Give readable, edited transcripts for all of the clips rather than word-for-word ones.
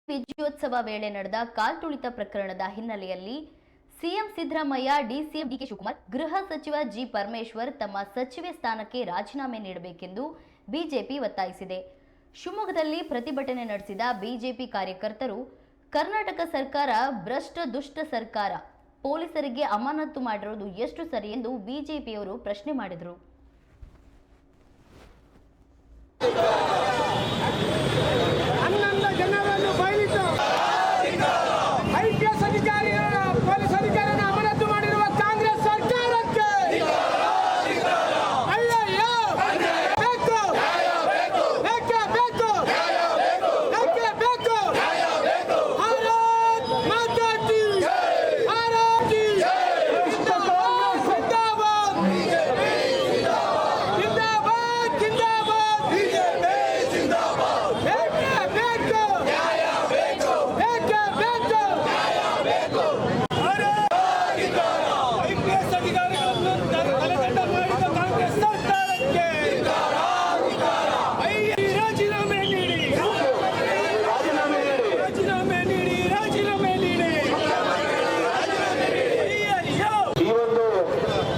ವಿಜಯೋತ್ಸವ ವೇಳೆ ನಡೆದ ಕಾಲ್ತುಳಿತ ಪ್ರಕರಣದ ಹಿನ್ನೆಲೆಯಲ್ಲಿ CM Siddaramaiah, DCM DK Shivakumar, ಗೃಹ ಸಚಿವ ಜಿ ಪರಮೇಶ್ವರ್ ತಮ್ಮ ಸಚಿವೆ ಸ್ಥಾನಕ್ಕೆ ರಾಜೀನಾಮೆ ನೀಡಬೇಕೆಂದು ಬಿಜೆಪಿ ಒತ್ತಾಯಿಸಿದೆ. ಶಿವಮೊಗ್ಗದಲ್ಲಿ ಪ್ರತಿಭಟನೆ ನಡೆಸಿದ ಬಿಜೆಪಿ ಕಾರ್ಯಕರ್ತರು ಕರ್ನಾಟಕ ಸರ್ಕಾರ ಭ್ರಷ್ಟ ದುಷ್ಟ ಸರ್ಕಾರ, ಪೊಲೀಸರಿಗೆ ಅಮಾನತು ಮಾಡಿರುವುದು ಎಷ್ಟು ಸರಿ ಎಂದು ಬಿಜೆಪಿಯವರು ಪ್ರಶ್ನೆ ಮಾಡಿದರು.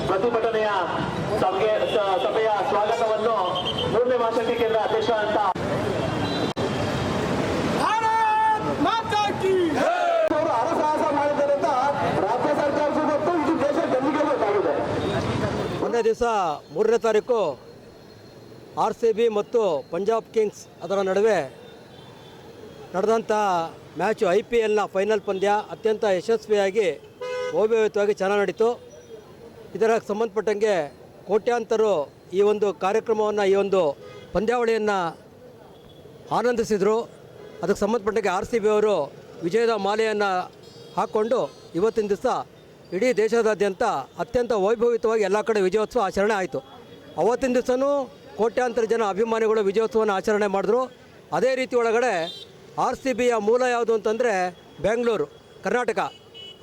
ಪ್ರತಿಭಟನೆಯ ಸಭೆಯ ಸ್ವಾಗತವನ್ನು ಮೂರನೇ ಮಾಸಕ್ಕೆ ಕೇಂದ್ರ ಅಧ್ಯಕ್ಷ ಅಂತ ಹರಸಾಹಸ ಮಾಡಿದ್ದರಿಂದ ರಾಜ್ಯ ಸರ್ಕಾರಕ್ಕೂ ಗೊತ್ತು, ಇದು ದೇಶ ಜನರಿಗೆ ಗೊತ್ತಾಗಿದೆ. ಒಂದೇ ದಿವಸ 3ನೇ ತಾರೀಕು RCB ಮತ್ತು ಪಂಜಾಬ್ ಕಿಂಗ್ಸ್ ಅದರ ನಡುವೆ ನಡೆದಂಥ ಮ್ಯಾಚು IPLನ ಫೈನಲ್ ಪಂದ್ಯ ಅತ್ಯಂತ ಯಶಸ್ವಿಯಾಗಿ ವೈಭವಯುತವಾಗಿ ಚೆನ್ನಾಗಿ ನಡೀತು. ಇದರ ಸಂಬಂಧಪಟ್ಟಂಗೆ ಕೋಟ್ಯಾಂತರು ಈ ಒಂದು ಕಾರ್ಯಕ್ರಮವನ್ನು, ಈ ಒಂದು ಪಂದ್ಯಾವಳಿಯನ್ನು ಆನಂದಿಸಿದರು. ಅದಕ್ಕೆ ಸಂಬಂಧಪಟ್ಟಂಗೆ RCB ಅವರು ವಿಜಯದ ಮಾಲೆಯನ್ನು ಹಾಕ್ಕೊಂಡು ಇವತ್ತಿನ ದಿವಸ ಇಡೀ ದೇಶದಾದ್ಯಂತ ಅತ್ಯಂತ ವೈಭವಯುತವಾಗಿ ಎಲ್ಲ ಕಡೆ ವಿಜಯೋತ್ಸವ ಆಚರಣೆ ಆಯಿತು. ಅವತ್ತಿನ ದಿವಸನೂ ಕೋಟ್ಯಾಂತರ ಜನ ಅಭಿಮಾನಿಗಳು ವಿಜಯೋತ್ಸವವನ್ನು ಆಚರಣೆ ಮಾಡಿದ್ರು. ಅದೇ ರೀತಿ ಒಳಗಡೆ RCBಯ ಮೂಲ ಯಾವುದು ಅಂತಂದರೆ ಬೆಂಗಳೂರು, ಕರ್ನಾಟಕ.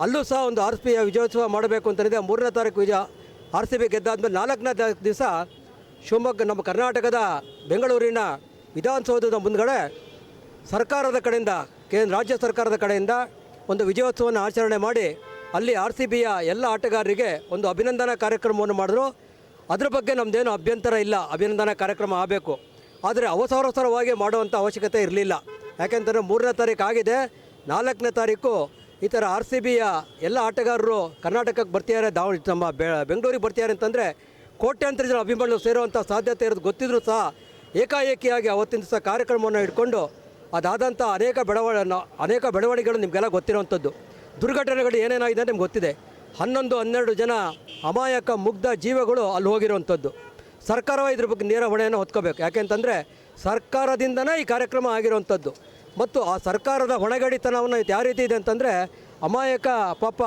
ಅಲ್ಲೂ ಸಹ ಒಂದು RCBಯ ವಿಜಯೋತ್ಸವ ಮಾಡಬೇಕು ಅಂತಂದರೆ 3ನೇ ತಾರೀಕು RCB ಗೆದ್ದಾದ್ಮೇಲೆ 4ನೇ ದಿವಸ ಶಿವಮೊಗ್ಗ, ನಮ್ಮ ಕರ್ನಾಟಕದ ಬೆಂಗಳೂರಿನ ವಿಧಾನಸೌಧದ ಮುಂದ್ಗಡೆ ಸರ್ಕಾರದ ಕಡೆಯಿಂದ, ರಾಜ್ಯ ಸರ್ಕಾರದ ಕಡೆಯಿಂದ ಒಂದು ವಿಜಯೋತ್ಸವವನ್ನು ಆಚರಣೆ ಮಾಡಿ ಅಲ್ಲಿ RCBಯ ಎಲ್ಲ ಆಟಗಾರರಿಗೆ ಒಂದು ಅಭಿನಂದನಾ ಕಾರ್ಯಕ್ರಮವನ್ನು ಮಾಡಿದ್ರು. ಅದ್ರ ಬಗ್ಗೆ ನಮ್ಮದೇನು ಅಭ್ಯಂತರ ಇಲ್ಲ, ಅಭಿನಂದನಾ ಕಾರ್ಯಕ್ರಮ ಆಗಬೇಕು. ಆದರೆ ಅವಸರವಾಗಿ ಮಾಡುವಂಥ ಅವಶ್ಯಕತೆ ಇರಲಿಲ್ಲ. ಯಾಕೆಂತಂದರೆ 3ನೇ ತಾರೀಕು ಆಗಿದೆ, 4ನೇ ತಾರೀಕು ಈ ಥರ RCBಯ ಎಲ್ಲ ಆಟಗಾರರು ಕರ್ನಾಟಕಕ್ಕೆ ಬರ್ತಿದ್ದಾರೆ, ನಮ್ಮ ಬೆಂಗಳೂರಿಗೆ ಬರ್ತಿದ್ದಾರೆ ಅಂತಂದರೆ ಕೋಟ್ಯಾಂತರ ಜನ ಅಭಿಮಾನಿಗಳು ಸೇರುವಂಥ ಸಾಧ್ಯತೆ ಇರೋದು ಗೊತ್ತಿದ್ರೂ ಸಹ ಏಕಾಏಕಿಯಾಗಿ ಅವತ್ತಿನ ದಿವಸ ಕಾರ್ಯಕ್ರಮವನ್ನು ಇಟ್ಕೊಂಡು ಅದಾದಂಥ ಅನೇಕ ಬೆಳವಣಿಗೆಗಳು ನಿಮಗೆಲ್ಲ ಗೊತ್ತಿರೋವಂಥದ್ದು. ದುರ್ಘಟನೆಗಳು ಏನೇನಾಗಿದೆ ನಿಮ್ಗೆ ಗೊತ್ತಿದೆ. 11-12 ಜನ ಅಮಾಯಕ ಮುಗ್ಧ ಜೀವಗಳು ಅಲ್ಲಿ ಹೋಗಿರುವಂಥದ್ದು. ಸರ್ಕಾರವೇ ಇದ್ರ ಬಗ್ಗೆ ನೇರ ಹೊಣೆಯನ್ನು ಹೊತ್ಕೋಬೇಕು. ಯಾಕೆಂತಂದರೆ ಸರ್ಕಾರದಿಂದನೇ ಈ ಕಾರ್ಯಕ್ರಮ ಆಗಿರುವಂಥದ್ದು. ಮತ್ತು ಆ ಸರ್ಕಾರದ ಹೊಣೆಗಡಿತನವನ್ನು ಯಾವ ರೀತಿ ಇದೆ ಅಂತಂದರೆ, ಅಮಾಯಕ ಪಾಪ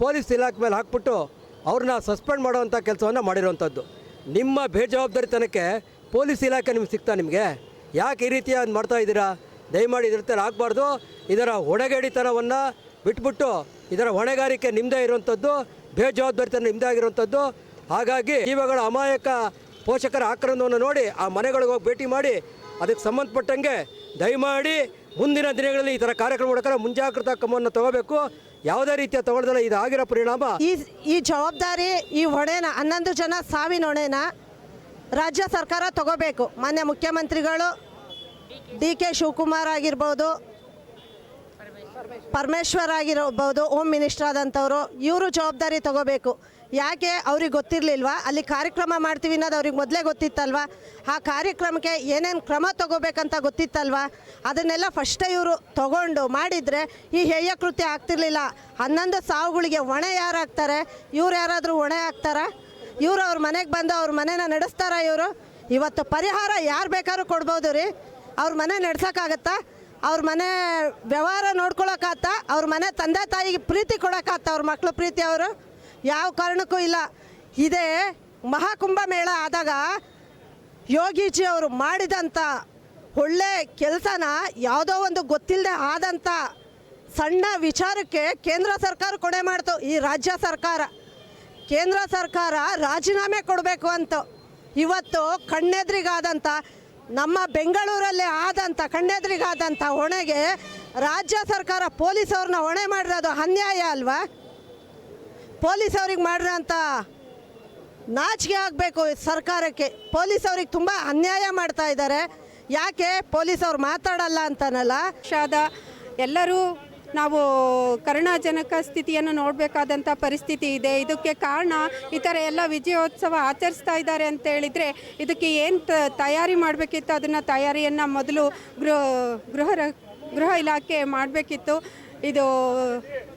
ಪೊಲೀಸ್ ಇಲಾಖೆ ಮೇಲೆ ಹಾಕ್ಬಿಟ್ಟು ಅವ್ರನ್ನ ಸಸ್ಪೆಂಡ್ ಮಾಡುವಂಥ ಕೆಲಸವನ್ನು ಮಾಡಿರುವಂಥದ್ದು. ನಿಮ್ಮ ಬೇಜವಾಬ್ದಾರಿತನಕ್ಕೆ ಪೊಲೀಸ್ ಇಲಾಖೆ ನಿಮ್ಗೆ ಸಿಗ್ತಾ? ನಿಮಗೆ ಯಾಕೆ ಈ ರೀತಿಯಾಗಿ ಮಾಡ್ತಾ ಇದ್ದೀರಾ? ದಯಮಾಡಿ ಇದ್ರ ಥರ ಆಗಬಾರ್ದು. ಇದರ ಹೊಣೆಗಡಿತನವನ್ನು ಬಿಟ್ಬಿಟ್ಟು ಇದರ ಹೊಣೆಗಾರಿಕೆ ನಿಮ್ಮದೇ ಇರುವಂಥದ್ದು, ಬೇಜವಾಬ್ದಾರಿತನ ನಿಮ್ಮದೇ ಆಗಿರುವಂಥದ್ದು. ಹಾಗಾಗಿ ಜೀವಗಳ ಅಮಾಯಕ ಪೋಷಕರ ಆಕ್ರಂದವನ್ನು ನೋಡಿ ಆ ಮನೆಗಳಿಗೆ ಹೋಗಿ ಭೇಟಿ ಮಾಡಿ ಅದಕ್ಕೆ ಸಂಬಂಧಪಟ್ಟಂಗೆ ದಯಮಾಡಿ ಮುಂದಿನ ದಿನಗಳಲ್ಲಿ ಈ ಥರ ಕಾರ್ಯಕ್ರಮ ಮಾಡೋಕೆ ಮುಂಜಾಗ್ರತಾ ಕ್ರಮವನ್ನು ತಗೋಬೇಕು. ಯಾವುದೇ ರೀತಿಯ ತಗೊಳ್ದಲ್ಲ ಇದಾಗಿರೋ ಪರಿಣಾಮ ಈ ಜವಾಬ್ದಾರಿ, ಈ ಹೊಣೆನ 11 ಜನ ಸಾವಿನ ಹೊಣೆನ ರಾಜ್ಯ ಸರ್ಕಾರ ತಗೋಬೇಕು. ಮಾನ್ಯ ಮುಖ್ಯಮಂತ್ರಿಗಳು DK ಶಿವಕುಮಾರ್ ಆಗಿರ್ಬೋದು, ಪರಮೇಶ್ವರ್ ಆಗಿರ್ಬೋದು, ಹೋಮ್ ಮಿನಿಸ್ಟರ್ ಆದಂಥವರು, ಇವರು ಜವಾಬ್ದಾರಿ ತಗೋಬೇಕು. ಯಾಕೆ ಅವ್ರಿಗೆ ಗೊತ್ತಿರಲಿಲ್ವಾ? ಅಲ್ಲಿ ಕಾರ್ಯಕ್ರಮ ಮಾಡ್ತೀವಿ ಅನ್ನೋದು ಅವ್ರಿಗೆ ಮೊದಲೇ ಗೊತ್ತಿತ್ತಲ್ವ? ಆ ಕಾರ್ಯಕ್ರಮಕ್ಕೆ ಏನೇನು ಕ್ರಮ ತಗೋಬೇಕಂತ ಗೊತ್ತಿತ್ತಲ್ವ? ಅದನ್ನೆಲ್ಲ ಫಸ್ಟೇ ಇವರು ತಗೊಂಡು ಮಾಡಿದರೆ ಈ ಹೇಯ ಕೃತ್ಯ ಆಗ್ತಿರ್ಲಿಲ್ಲ. 11 ಸಾವುಗಳಿಗೆ ಹೊಣೆ ಯಾರಾಗ್ತಾರೆ? ಇವ್ರು ಯಾರಾದರೂ ಹೊಣೆ ಆಗ್ತಾರಾ? ಇವರು ಅವ್ರ ಮನೆಗೆ ಬಂದು ಅವ್ರ ಮನೇನ ನಡೆಸ್ತಾರ? ಇವರು ಇವತ್ತು ಪರಿಹಾರ ಯಾರು ಬೇಕಾದ್ರೂ ಕೊಡ್ಬೋದು ರೀ. ಅವ್ರ ಮನೆ ನಡೆಸೋಕ್ಕಾಗತ್ತಾ? ಅವ್ರ ಮನೆ ವ್ಯವಹಾರ ನೋಡ್ಕೊಳಕ್ಕಾಗತ್ತ? ಅವ್ರ ಮನೆ ತಂದೆ ತಾಯಿಗೆ ಪ್ರೀತಿ ಕೊಡೋಕ್ಕಾಗತ್ತ? ಅವ್ರ ಮಕ್ಕಳು ಪ್ರೀತಿ ಅವರು ಯಾವ ಕಾರಣಕ್ಕೂ ಇಲ್ಲ. ಇದೇ ಮಹಾಕುಂಭ ಮೇಳ ಆದಾಗ ಯೋಗೀಜಿ ಅವರು ಮಾಡಿದಂಥ ಒಳ್ಳೆ ಕೆಲಸನ ಯಾವುದೋ ಒಂದು ಗೊತ್ತಿಲ್ಲದೆ ಆದಂಥ ಸಣ್ಣ ವಿಚಾರಕ್ಕೆ ಕೇಂದ್ರ ಸರ್ಕಾರ ಕೊಡೆ ಮಾಡ್ತು. ಈ ರಾಜ್ಯ ಸರ್ಕಾರ, ಕೇಂದ್ರ ಸರ್ಕಾರ ರಾಜೀನಾಮೆ ಕೊಡಬೇಕು ಅಂತ ಇವತ್ತು ಕಣ್ಣೆದ್ರಿಗಾದಂಥ ನಮ್ಮ ಬೆಂಗಳೂರಲ್ಲಿ ಆದಂಥ ಕಣ್ಣೆದ್ರಿಗಾದಂಥ ಹೊಣೆಗೆ ರಾಜ್ಯ ಸರ್ಕಾರ ಪೊಲೀಸ್ ಅವ್ರನ್ನ ಹೊಣೆ ಮಾಡಿರೋದು ಅನ್ಯಾಯ ಅಲ್ವಾ? ಪೊಲೀಸ್ ಅವ್ರಿಗೆ ಮಾಡಿರೋಂಥ ನಾಚಿಕೆ ಆಗಬೇಕು ಸರ್ಕಾರಕ್ಕೆ. ಪೊಲೀಸ್ ಅವ್ರಿಗೆ ತುಂಬ ಅನ್ಯಾಯ ಮಾಡ್ತಾ ಇದ್ದಾರೆ. ಯಾಕೆ ಪೊಲೀಸ್ ಅವ್ರು ಮಾತಾಡಲ್ಲ ಅಂತನಲ್ಲ. ಎಲ್ಲರೂ ನಾವು ಕರುಣಾಜನಕ ಸ್ಥಿತಿಯನ್ನು ನೋಡಬೇಕಾದಂಥ ಪರಿಸ್ಥಿತಿ ಇದೆ. ಇದಕ್ಕೆ ಕಾರಣ ಈ ಥರ ಎಲ್ಲ ವಿಜಯೋತ್ಸವ ಆಚರಿಸ್ತಾ ಇದ್ದಾರೆ ಅಂತ ಹೇಳಿದರೆ ಇದಕ್ಕೆ ಏನು ತಯಾರಿ ಮಾಡಬೇಕಿತ್ತು ಅದನ್ನು ತಯಾರಿಯನ್ನು ಮೊದಲು ಗೃಹ ಇಲಾಖೆ ಮಾಡಬೇಕಿತ್ತು. ಇದು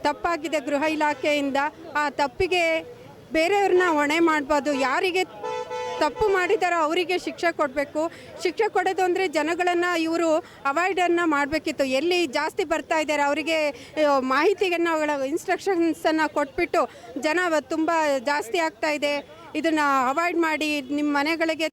ತಪ್ಪಾಗಿದೆ ಗೃಹ ಇಲಾಖೆಯಿಂದ. ಆ ತಪ್ಪಿಗೆ ಬೇರೆಯವ್ರನ್ನ ಹೊಣೆ ಮಾಡ್ಬೋದು. ಯಾರಿಗೆ ತಪ್ಪು ಮಾಡಿದಾರೋ ಅವರಿಗೆ ಶಿಕ್ಷೆ ಕೊಡಬೇಕು. ಶಿಕ್ಷೆ ಕೊಡೋದು ಅಂದರೆ ಜನಗಳನ್ನು ಇವರು ಅವಾಯ್ಡನ್ನು ಮಾಡಬೇಕಿತ್ತು. ಎಲ್ಲಿ ಜಾಸ್ತಿ ಬರ್ತಾ ಇದ್ದಾರೆ ಅವರಿಗೆ ಮಾಹಿತಿಯನ್ನು ಇನ್ಸ್ಟ್ರಕ್ಷನ್ಸನ್ನು ಕೊಟ್ಬಿಟ್ಟು ಜನ ತುಂಬ ಜಾಸ್ತಿ ಆಗ್ತಾ ಇದೆ, ಇದನ್ನು ಅವಾಯ್ಡ್ ಮಾಡಿ ನಿಮ್ಮ ಮನೆಗಳಿಗೆ